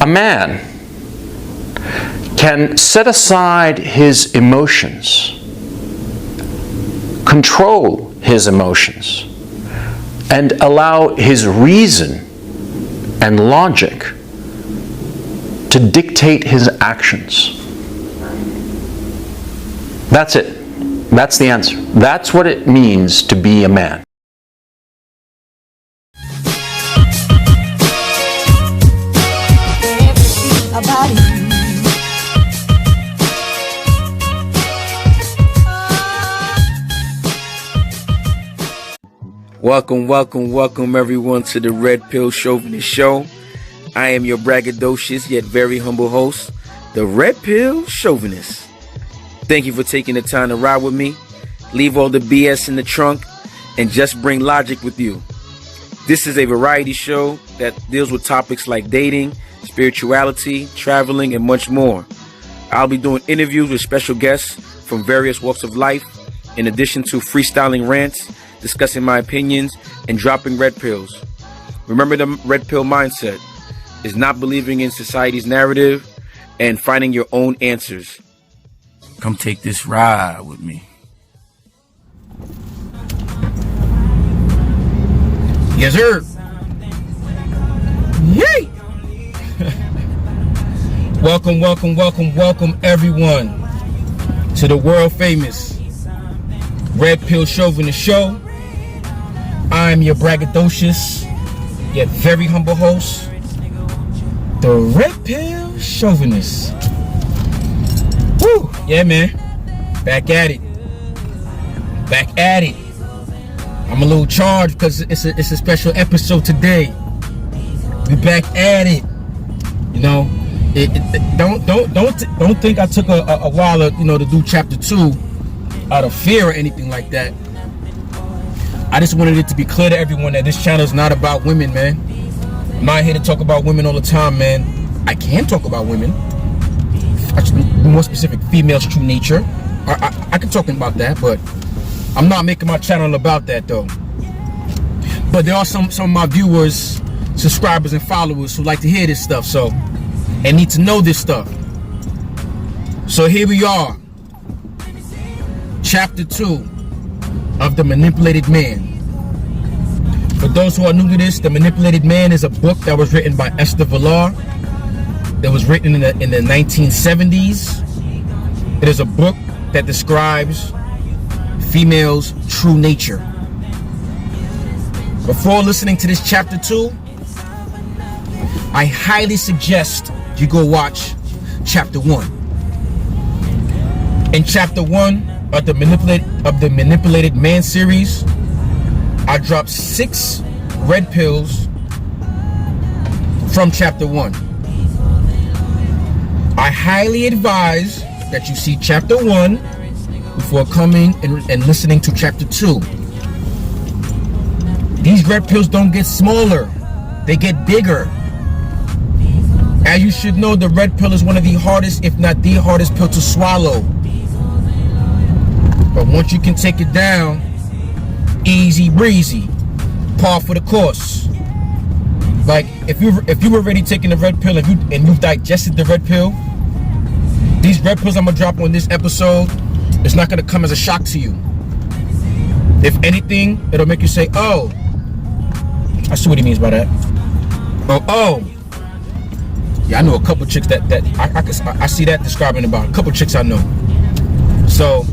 man can set aside his emotions, control his emotions, and allow his reason and logic to dictate his actions. That's it. That's the answer. That's what it means to be a man. Welcome everyone to the Red Pill Chauvinist Show. I am your braggadocious yet very humble host, the Red Pill Chauvinist. Thank you for taking the time to ride with me. Leave all the BS in the trunk and just bring logic with you. This is a variety show that deals with topics like dating, spirituality, traveling, and much more. I'll be doing interviews with special guests from various walks of life, in addition to freestyling rants, discussing my opinions, and dropping red pills. Remember, the red pill mindset is not believing in society's narrative and finding your own answers. Come take this ride with me. Yes, sir. Yay! Welcome everyone to the world famous Red Pill Chauvinist Show. I'm your braggadocious yet very humble host, the Red Pill Chauvinist. Woo! Yeah, man. Back at it. I'm a little charged because it's a special episode today. We back at it. You know, don't think I took a while to do chapter 2 out of fear or anything like that. I just wanted it to be clear to everyone that this channel is not about women, man. I'm not here to talk about women all the time, man. I can talk about women. Actually, more specific, females' true nature. I can talk about that, but I'm not making my channel about that, though. But there are some of my viewers, subscribers, and followers who like to hear this stuff, and need to know this stuff. So here we are. Chapter 2 of The Manipulated Man. For those who are new to this, The Manipulated Man is a book that was written by Esther Vilar. That was written in the 1970s. It is a book that describes females' true nature. Before listening to this chapter 2, I highly suggest you go watch chapter 1. In chapter 1 of the Manipulated Man series, I dropped 6 red pills from chapter 1. I highly advise that you see chapter 1 before coming and listening to chapter 2. These red pills don't get smaller, they get bigger. As you should know, the red pill is one of the hardest, if not the hardest pill to swallow. But once you can take it down, easy breezy, par for the course. Like if you were already taking the red pill and you've digested the red pill, these red pills I'm gonna drop on this episode, it's not gonna come as a shock to you. If anything, it'll make you say, "Oh, I see what he means by that." Oh, yeah, I know a couple chicks that I see that describing about a couple chicks I know. So,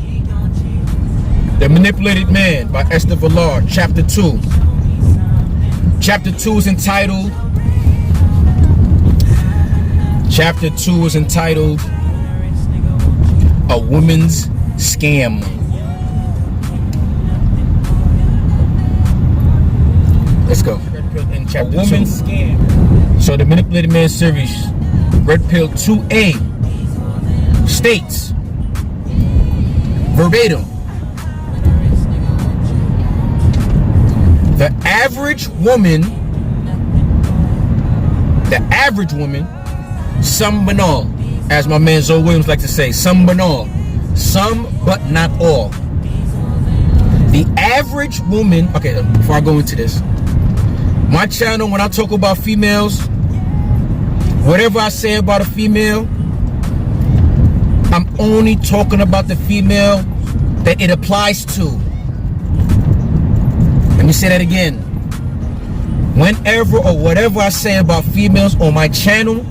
The Manipulated Man by Esther Vilar, chapter 2. Chapter 2 is entitled A Woman's Scam. Let's go. In chapter 2. A Woman's Scam. So the Manipulated Man series, Red Pill 2A, states verbatim: the average woman, some but all, as my man Zoe Williams likes to say, some but all, some but not all. The average woman, okay, before I go into this, my channel, when I talk about females, Whatever I say about a female, I'm only talking about the female that it applies to. Let me say that again. Whenever or whatever I say about females on my channel,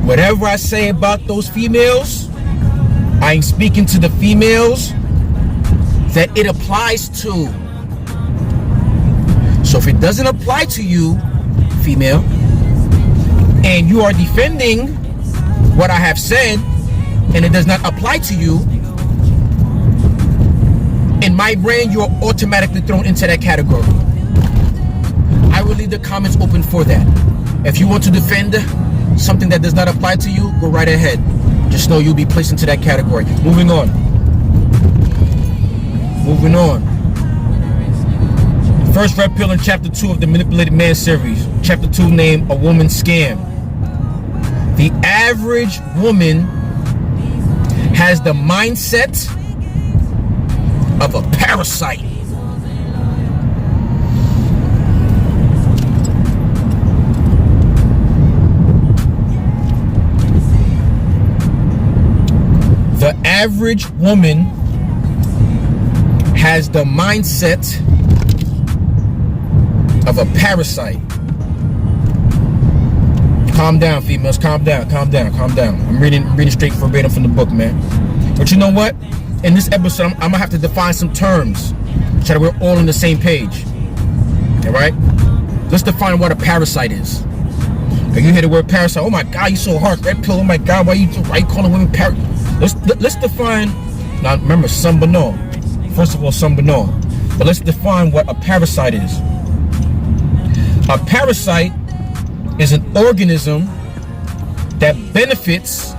whatever I say about those females, I am speaking to the females that it applies to. So if it doesn't apply to you, female, and you are defending what I have said, and it does not apply to you, in my brain, you're automatically thrown into that category. I will leave the comments open for that. If you want to defend something that does not apply to you, go right ahead. Just know you'll be placed into that category. Moving on. Moving on. First red pill in chapter 2 of the Manipulated Man series. Chapter 2 named A Woman Scam. The average woman has the mindset of a parasite. The average woman has the mindset of a parasite. Calm down, females. Calm down. Calm down. Calm down. I'm reading straight verbatim from the book, man. But you know what? In this episode, I'm gonna have to define some terms so that we're all on the same page. All right? Let's define what a parasite is. If you hear the word parasite, oh my God, you so hard, red pill. Oh my God, why you calling women parasite? Let's define. Now remember, some banal. First of all, some banal. But let's define what a parasite is. A parasite is an organism that benefits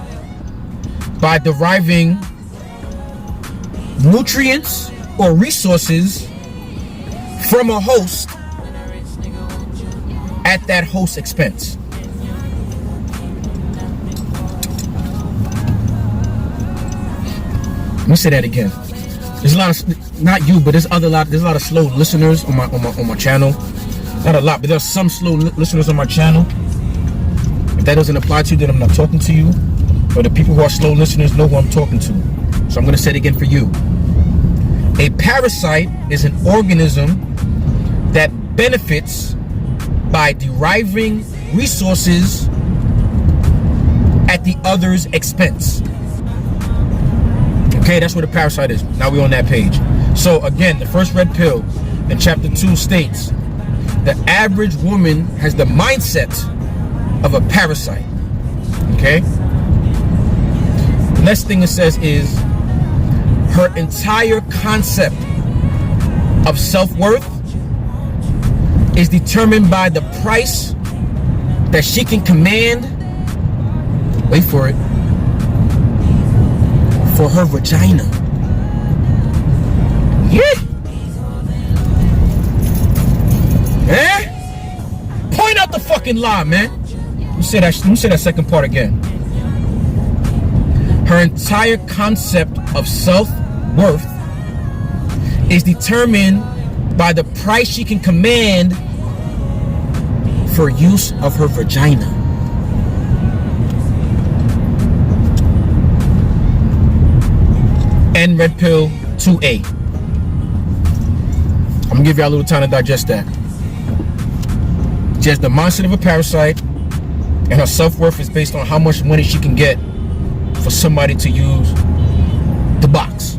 by deriving nutrients or resources from a host at that host's expense. Let me say that again. There's a lot of, not you, but there's a lot of slow listeners on my channel. Not a lot, but there's some slow listeners on my channel. If that doesn't apply to you, then I'm not talking to you. But the people who are slow listeners know who I'm talking to. So I'm going to say it again for you. A parasite is an organism that benefits by deriving resources at the other's expense. Okay, that's what a parasite is. Now we're on that page. So again, the first red pill in chapter 2 states, the average woman has the mindset of a parasite. Okay? The next thing it says is her entire concept of self-worth is determined by the price that she can command, wait for it, for her vagina. Yeah. Eh? Point out the fucking lie, man. Let me say that second part again. Her entire concept of self-worth is determined by the price she can command for use of her vagina. And red pill 2A. I'm gonna give y'all a little time to digest that. She has the mindset of a parasite, and her self-worth is based on how much money she can get for somebody to use the box.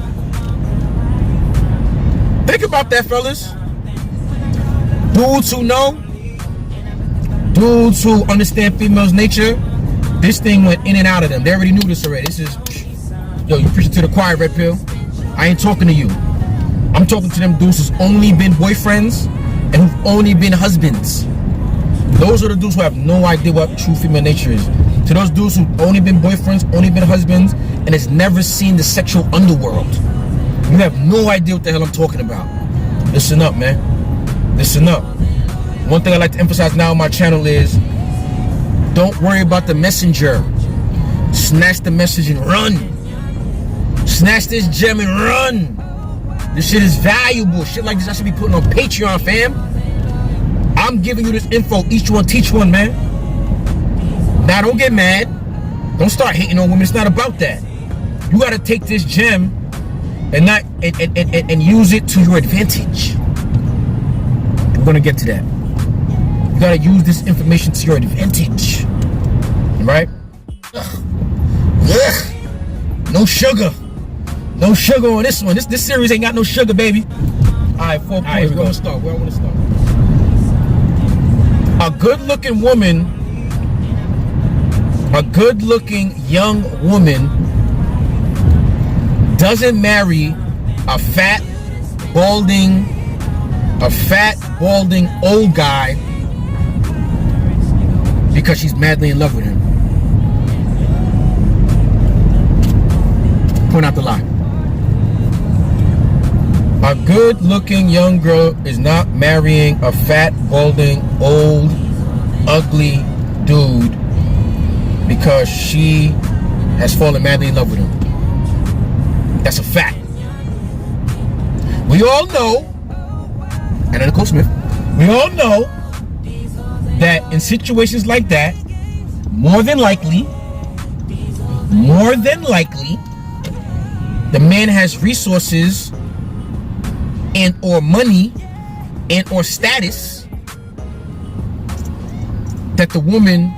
Think about that, fellas. Dudes who know, dudes who understand females' nature, this thing went in and out of them. They already knew this already. This is, yo, you preaching to the choir, red pill. I ain't talking to you. I'm talking to them dudes who's only been boyfriends and who've only been husbands. Those are the dudes who have no idea what true female nature is. To those dudes who've only been boyfriends, only been husbands, and has never seen the sexual underworld, you have no idea what the hell I'm talking about. Listen up, man. Listen up. One thing I like to emphasize now on my channel is, don't worry about the messenger. Snatch the message and run. Snatch this gem and run. This shit is valuable. Shit like this I should be putting on Patreon, fam. I'm giving you this info. Each one teach one, man. Now, don't get mad. Don't start hating on women. It's not about that. You got to take this gem and use it to your advantage. We're going to get to that. You got to use this information to your advantage. Right? Ugh. No sugar. No sugar on this one. This series ain't got no sugar, baby. Alright, 4 points. We're gonna start. Where I wanna start. A good-looking woman, a good-looking young woman doesn't marry a fat, balding old guy because she's madly in love with him. Point out the lie. A good-looking young girl is not marrying a fat, balding, old, ugly dude because she has fallen madly in love with him. That's a fact. We all know, and Nicole Smith, we all know that in situations like that, more than likely, the man has resources and or money and or status that the woman,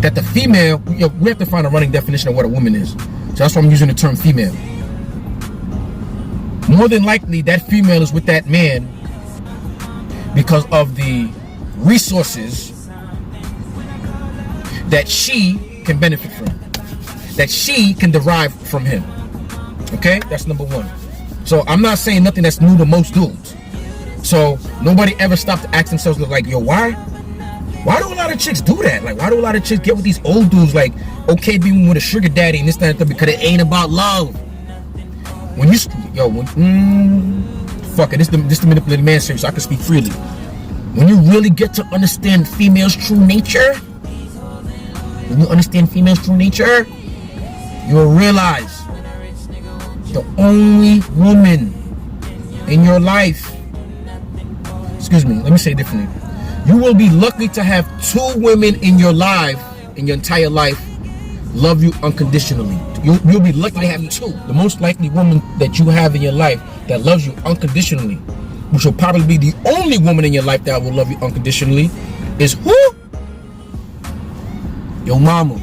that the female, we have to find a running definition of what a woman is. So that's why I'm using the term female. More than likely, that female is with that man because of the resources that she can benefit from, that she can derive from him. Okay, that's number one. So I'm not saying nothing that's new to most dudes. So nobody ever stopped to ask themselves like, yo, why do a lot of chicks do that? Like, why do a lot of chicks get with these old dudes like, okay, being with a sugar daddy and this, that, and that, because it ain't about love. When you, fuck it, this the manipulated man series, so I can speak freely. When you really get to understand females' true nature, you will realize the only woman in your life, let me say it differently. You will be lucky to have 2 women in your life, in your entire life, love you unconditionally. You'll be lucky to have 2. The most likely woman that you have in your life that loves you unconditionally, which will probably be the only woman in your life that will love you unconditionally, is who? Your mama.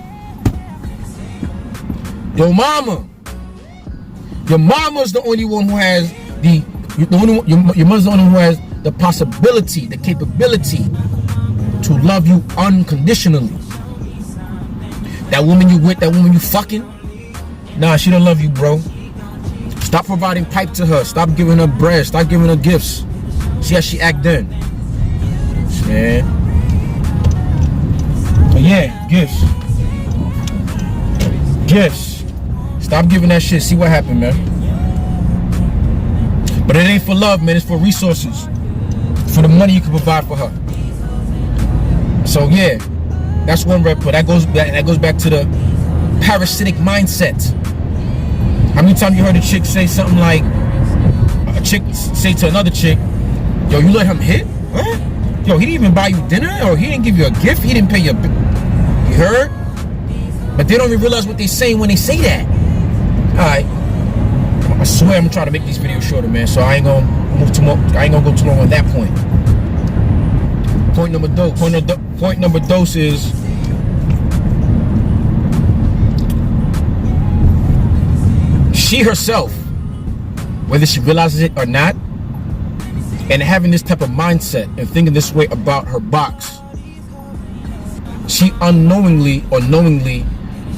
Your mama. Your mama's the only one who has your mother's the only one who has the possibility, the capability to love you unconditionally. That woman you with, that woman you fucking, nah, she don't love you, bro. Stop providing pipe to her. Stop giving her bread. Stop giving her gifts. See how she act then. Man. But yeah, gifts. Gifts. Stop giving that shit. See what happened, man. But it ain't for love, man. It's for resources. For the money you can provide for her. So yeah, that's one red pill. That goes back to the parasitic mindset. How many times you heard a chick say something like, a chick say to another chick, yo, you let him hit? Huh? Yo, he didn't even buy you dinner, or he didn't give you a gift, he didn't pay your bill. You heard? But they don't even realize what they're saying when they say that. Alright. I swear I'm gonna try to make these videos shorter, man. So I ain't gonna go too long on that point. Point number dose is she herself, whether she realizes it or not, and having this type of mindset and thinking this way about her box, she unknowingly or knowingly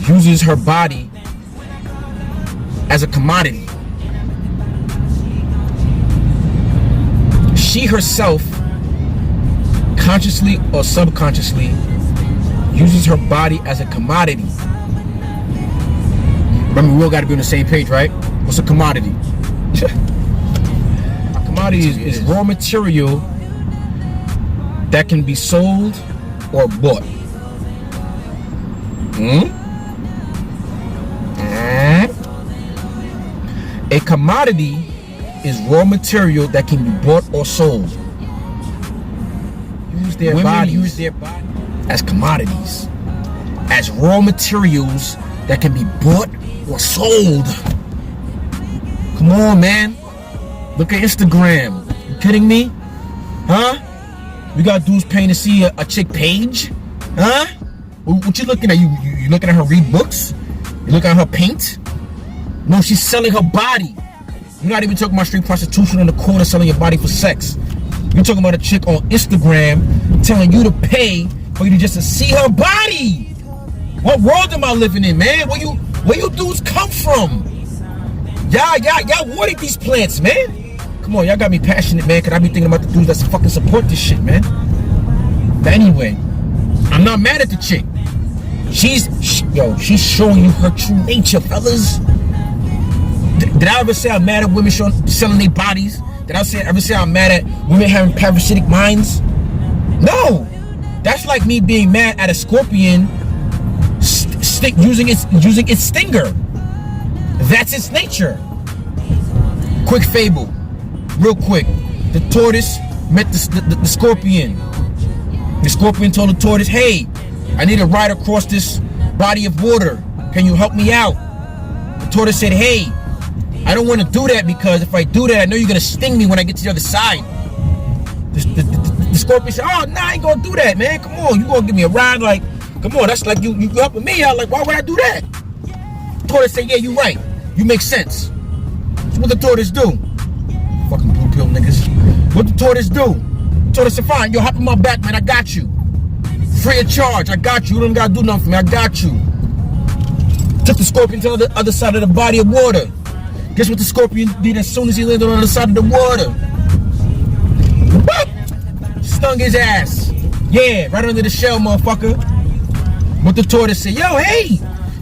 uses her body as a commodity. She herself, consciously or subconsciously, uses her body as a commodity. Remember, we all got to be on the same page, right? What's a commodity? A commodity is raw material that can be sold or bought. A commodity is raw material that can be bought or sold. Women use their body as commodities. as raw materials that can be bought or sold. Come on, man. Look at Instagram. You kidding me? Huh? We got dudes paying to see a chick page? Huh? What you looking at? You looking at her read books? You looking at her paint? No, she's selling her body. You're not even talking about street prostitution on the corner selling your body for sex. You're talking about a chick on Instagram telling you to pay for you to just to see her body. What world am I living in, man? Where you dudes come from? Y'all water these plants, man. Come on, y'all got me passionate, man, because I be thinking about the dudes that fucking support this shit, man. But anyway, I'm not mad at the chick. She's showing you her true nature, fellas. Did I ever say I'm mad at women selling their bodies? Did I ever say I'm mad at women having parasitic minds? No. That's like me being mad at a scorpion using its stinger. That's its nature. Quick fable, real quick. The tortoise met the scorpion. The scorpion told the tortoise, "Hey, I need to ride across this body of water. Can you help me out?" The tortoise said, "Hey, I don't want to do that because if I do that, I know you're gonna sting me when I get to the other side." The scorpion said, "Oh, nah, I ain't gonna do that, man. Come on, you gonna give me a ride? Like, come on, that's like you helping me out. Like, why would I do that?" The tortoise said, "Yeah, you're right. You make sense." So what the tortoise do? Fucking blue pill niggas. What the tortoise do? The tortoise said, "Fine, yo, hop in my back, man. I got you. Free of charge. I got you. You don't gotta do nothing for me. I got you." Took the scorpion to the other side of the body of water. Guess what the scorpion did as soon as he landed on the other side of the water? Boop! Stung his ass. Yeah, right under the shell, motherfucker. But the tortoise said, "Yo, hey,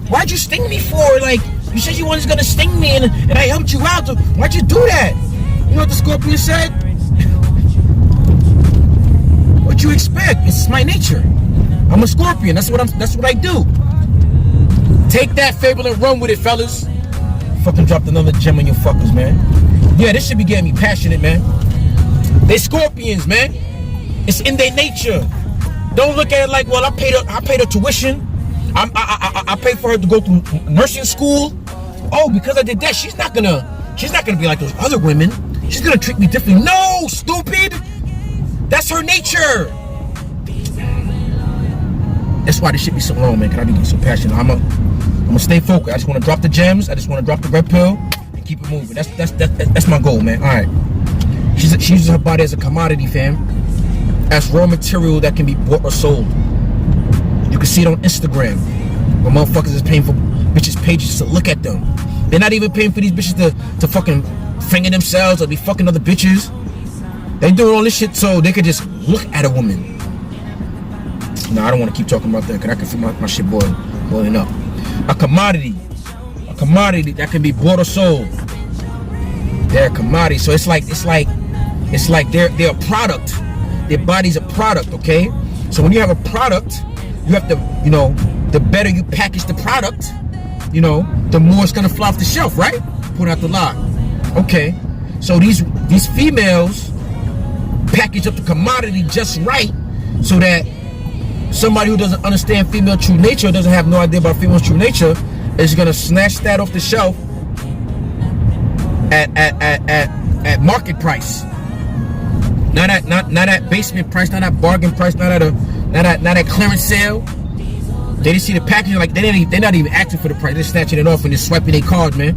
why'd you sting me for? Like, you said you weren't gonna sting me and I helped you out. Why'd you do that?" You know what the scorpion said? What you expect? It's my nature. I'm a scorpion. That's what I do. Take that fable and run with it, fellas. Fucking dropped another gem on your fuckers, man. Yeah, this should be getting me passionate, man. They scorpions, man. It's in their nature. Don't look at it like, well, I paid her tuition. I paid for her to go through nursing school. Oh, because I did that, she's not gonna be like those other women. She's gonna treat me differently. No, stupid. That's her nature. That's why this shit be so long, man. Cause I be getting so passionate. I'm gonna stay focused. I just want to drop the gems. I just want to drop the red pill and keep it moving. That's my goal, man. All right. She uses her body as a commodity, fam. As raw material that can be bought or sold. You can see it on Instagram. Where motherfuckers is paying for bitches' pages to look at them. They're not even paying for these bitches to fucking finger themselves or be fucking other bitches. They doing all this shit so they could just look at a woman. No, I don't want to keep talking about that because I can feel my shit boiling up. A commodity that can be bought or sold. They're a commodity, so it's like they're a product. Their body's a product, okay? So when you have a product, you have to, the better you package the product, the more it's gonna fly off the shelf, right? Put out the lot. Okay, so these females package up the commodity just right, so that somebody who doesn't understand female true nature, doesn't have no idea about female true nature, is gonna snatch that off the shelf at market price. Not at basement price, not at bargain price, not at clearance sale. They just see the packaging like they're not even asking for the price. They're snatching it off and just swiping their card, man.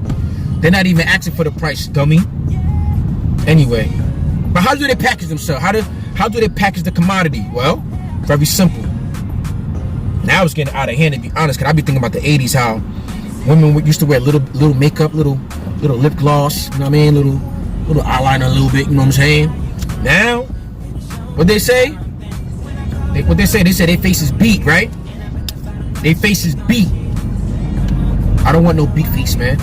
They're not even asking for the price, dummy. Anyway, but how do they package themselves? How do they package the commodity? Well, very simple. Now it's getting out of hand, to be honest, because I be thinking about the 80s, how women used to wear little makeup, little lip gloss, you know what I mean? Little eyeliner a little bit, you know what I'm saying? Now, what they say? They say their face is beat, right? Their face is beat. I don't want no beat face, man.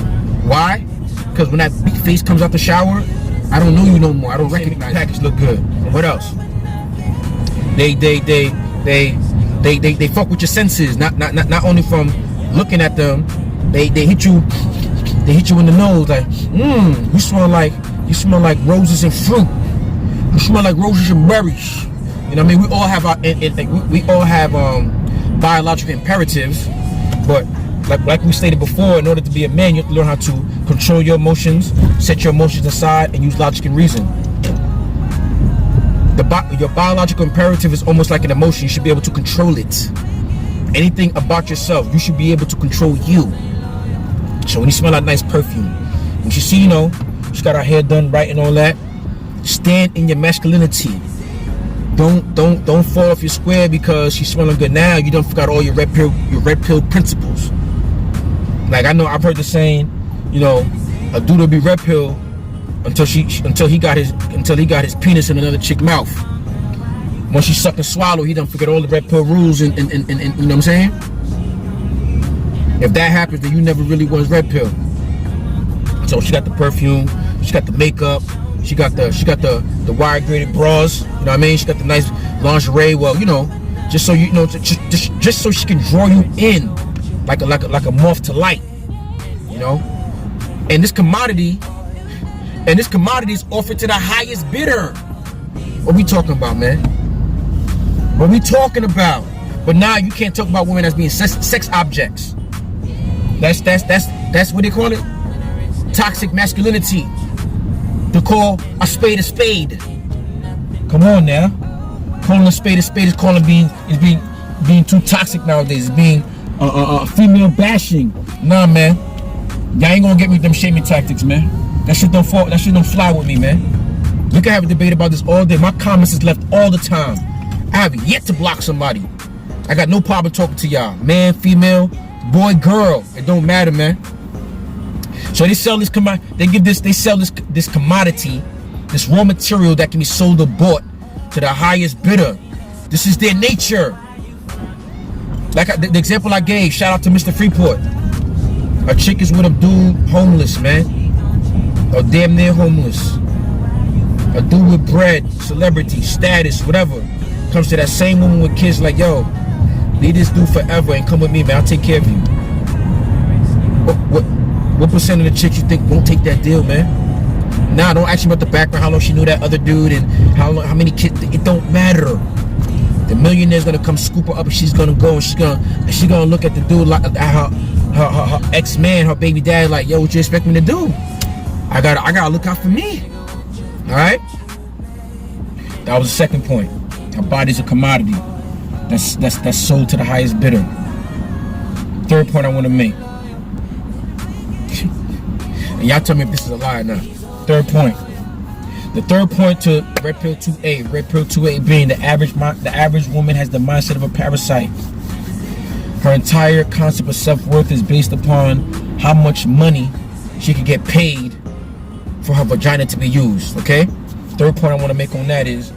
Why? Because when that beat face comes out the shower, I don't know you no more. I don't recognize. The package look good. What else? They fuck with your senses. Not only from looking at them, they hit you in the nose like, you smell like roses and fruit. You smell like roses and berries. You know what I mean? We all have biological imperatives, but like we stated before, in order to be a man, you have to learn how to control your emotions, set your emotions aside, and use logic and reason. Your biological imperative is almost like an emotion. You should be able to control it. Anything about yourself, you should be able to control you. So when you smell that nice perfume, when you see, she got her hair done right and all that, stand in your masculinity. Don't fall off your square because she's smelling good now. You don't forgot all your red pill principles. Like I've heard the saying, a dude will be red pill until he got his penis in another chick's mouth. Once she suck and swallow, he don't forget all the red pill rules and you know what I'm saying? If that happens, then you never really was red pill. So she got the perfume, she got the makeup, she got the wire graded bras, you know what I mean? She got the nice lingerie. Well, just so just so she can draw you in like a moth to light, And this commodity is offered to the highest bidder. What we talking about, man? What we talking about? But now you can't talk about women as being sex objects. That's what they call it. Toxic masculinity. To call a spade a spade. Come on now. Calling a spade is calling being too toxic nowadays. It's being female bashing. Nah, man. Y'all ain't gonna get me with them shaming tactics, man. That shit don't fly with me, man. We can have a debate about this all day. My comments is left all the time. I have yet to block somebody. I got no problem talking to y'all. Man, female, boy, girl. It don't matter, man. So they sell this they sell this commodity, this raw material that can be sold or bought to the highest bidder. This is their nature. Like the example I gave, shout out to Mr. Freeport. A chick is with a dude homeless, man. Or damn near homeless. A dude with bread, celebrity, status, whatever. Comes to that same woman with kids like, yo, leave this dude forever and come with me, man. I'll take care of you. What percent of the chicks you think won't take that deal, man? Nah, don't ask me about the background, how long she knew that other dude and how many kids. It don't matter. The millionaire's gonna come scoop her up and she's gonna go and she's gonna look at the dude like her ex-man, her baby dad, like, yo, what you expect me to do? I gotta look out for me. Alright? That was the second point. Our body's a commodity. That's sold to the highest bidder. Third point I want to make. And y'all tell me if this is a lie or not. Third point. The third point to Red Pill 2A. Red Pill 2A being the average woman has the mindset of a parasite. Her entire concept of self-worth is based upon how much money she could get paid for her vagina to be used. Okay? Third point I want to make on that is